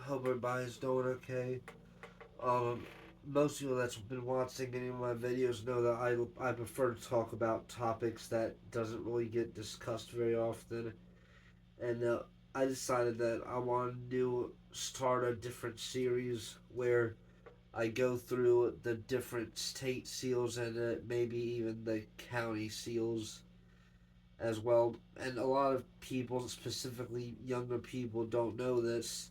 Hope everybody's doing okay. Um, most people that's been watching any of my videos know that I prefer to talk about topics that doesn't really get discussed very often, and I decided that I wanted to start a different series where I go through the different state seals and maybe even the county seals as well. And a lot of people, specifically younger people, don't know this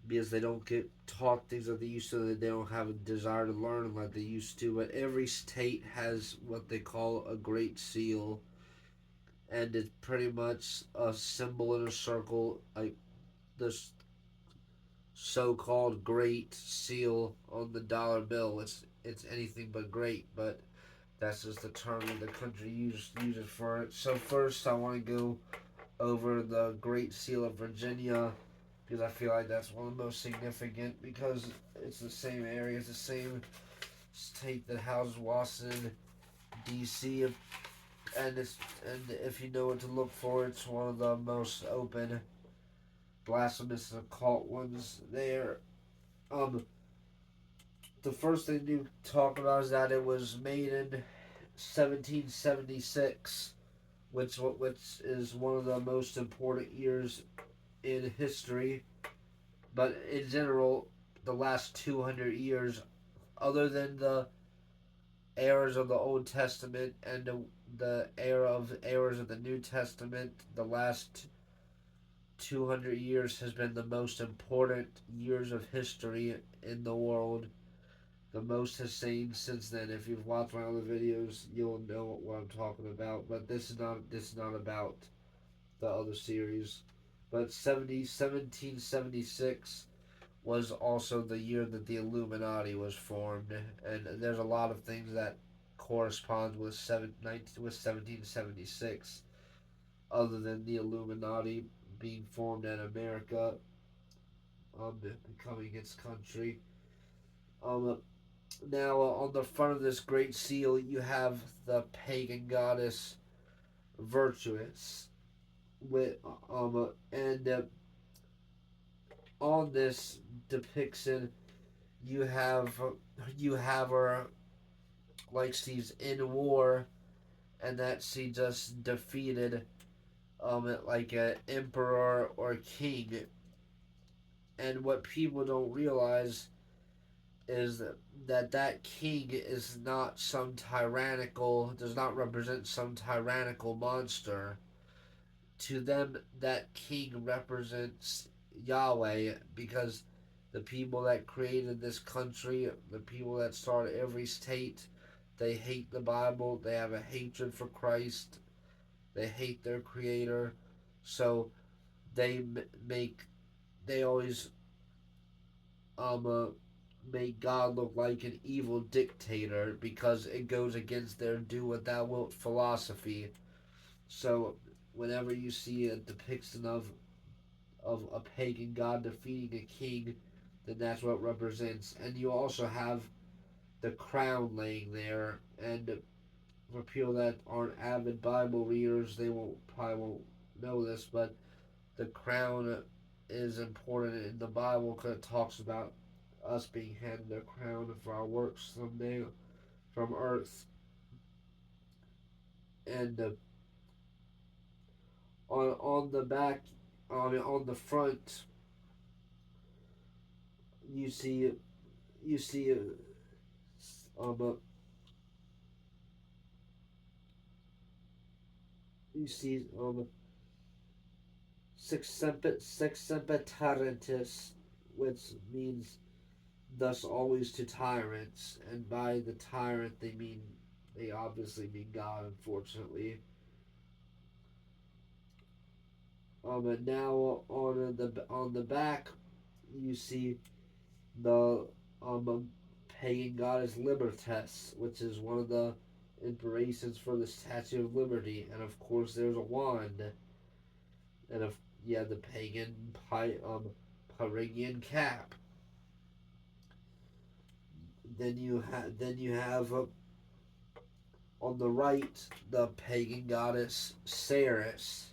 because they don't get taught things like they used to. That they don't have a desire to learn like they used to. But every state has what they call a great seal, and it's pretty much a symbol in a circle, like this so-called great seal on the dollar bill. It's anything but great, but that's just the term that the country uses for it. So first, I want to go over the Great Seal of Virginia because I feel like that's one of the most significant because it's the same area, it's the same state that houses Washington D.C. And if you know what to look for, it's one of the most open, blasphemous, and occult ones there. Um, the first thing to talk about is that it was made in 1776, which is one of the most important years in history. But in general, the last 200 years, other than the eras of the Old Testament and the eras of the New Testament, the last 200 years has been the most important years of history in the world. The most has changed since then. If you've watched my other videos, you'll know what I'm talking about. But this is not about the other series. But 1776 was also the year that the Illuminati was formed, and there's a lot of things that correspond with 1776, other than the Illuminati being formed in America, becoming its country. Um, Now, on the front of this great seal, you have the pagan goddess Virtuous, with and on this depiction, you have you have her like she's in war, and that she just defeated like an emperor or king. And what people don't realize is that king is not some tyrannical, does not represent some tyrannical monster. To them, that king represents Yahweh, because the people that created this country, the people that started every state, they hate the Bible, they have a hatred for Christ, they hate their creator. So they make, they always um uh, make God look like an evil dictator because it goes against their do what thou wilt philosophy. So whenever you see a depiction of a pagan god defeating a king, then that's what it represents. And you also have the crown laying there. And for people that aren't avid Bible readers, they probably won't know this, but the crown is important in the Bible because it talks about us being handed a crown for our works someday from earth. And on the back, on the front, you see you see um you see sexempetarentis, which means thus always to tyrants, and by the tyrant they obviously mean God, unfortunately. And now on the back, you see the pagan goddess Libertas, which is one of the inspirations for the Statue of Liberty, and of course there's a wand, and of yeah the pagan Pyrenean cap. Then you have on the right the pagan goddess Ceres,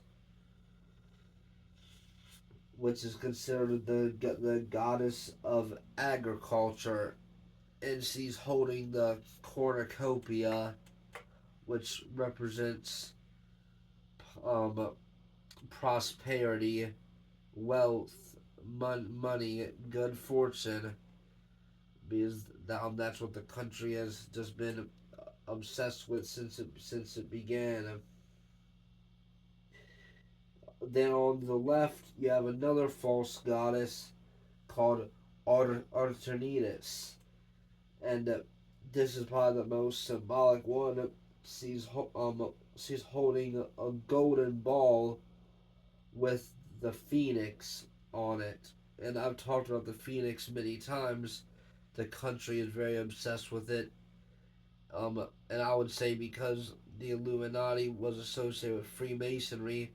which is considered the goddess of agriculture, and she's holding the cornucopia, which represents um, prosperity, wealth, money, good fortune, because that's what the country has just been obsessed with since it began. Then on the left, you have another false goddess called Artemides, and this is probably the most symbolic one. She's holding a golden ball with the phoenix on it, and I've talked about the phoenix many times. The country is very obsessed with it, and I would say because the Illuminati was associated with Freemasonry,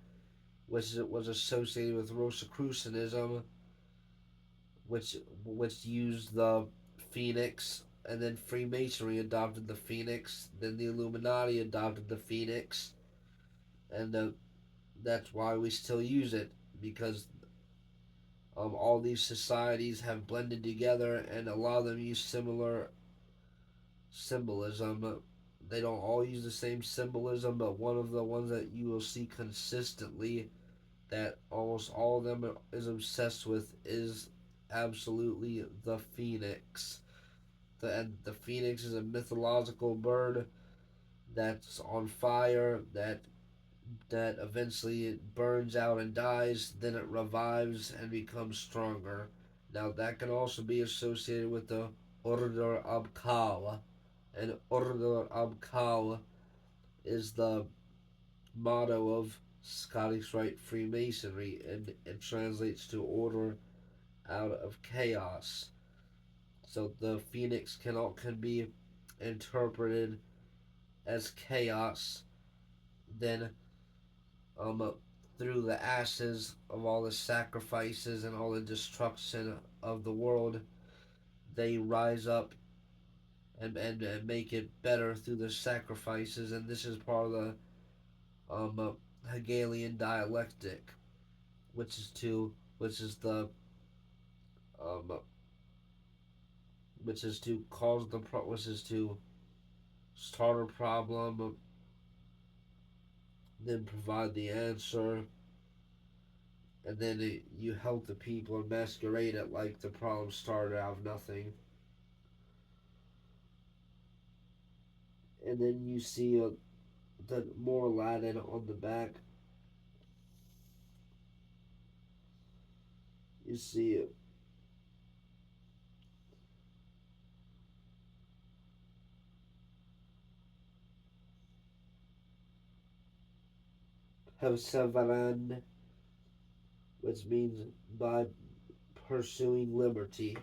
which was associated with Rosicrucianism, which used the phoenix, and then Freemasonry adopted the phoenix, then the Illuminati adopted the phoenix, and that's why we still use it, because all these societies have blended together, and a lot of them use similar symbolism. They don't all use the same symbolism, but one of the ones that you will see consistently that almost all of them is obsessed with is absolutely the phoenix. The phoenix is a mythological bird that's on fire, that eventually it burns out and dies, then it revives and becomes stronger. Now that can also be associated with the Order Abkal, and Order Abkal is the motto of Scottish Rite Freemasonry, and it translates to order out of chaos. So the phoenix can be interpreted as chaos. Then um, through the ashes of all the sacrifices and all the destruction of the world, they rise up and make it better through the sacrifices. And this is part of the Hegelian dialectic, which is the um, which is to cause which is to start a problem, then provide the answer, and then you help the people and masquerade it like the problem started out of nothing. And then you see the more Latin on the back. You see perseverand, which means by pursuing liberty.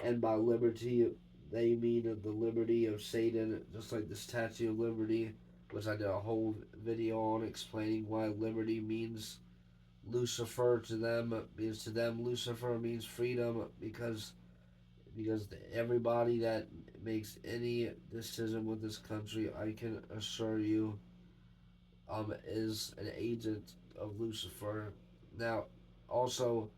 And by liberty, they mean the liberty of Satan, just like the Statue of Liberty, which I did a whole video on explaining why liberty means Lucifer to them. Because to them, Lucifer means freedom, because everybody that makes any decision with this country, I can assure you, is an agent of Lucifer. Now, also,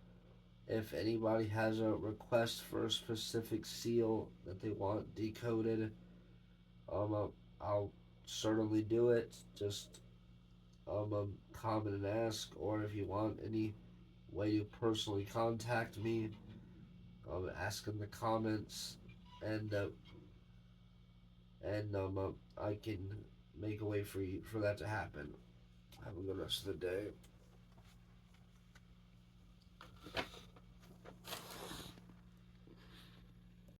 if anybody has a request for a specific seal that they want decoded, I'll certainly do it. Just comment and ask, or if you want any way to personally contact me, ask in the comments, and I can make a way for that to happen. Have a good rest of the day.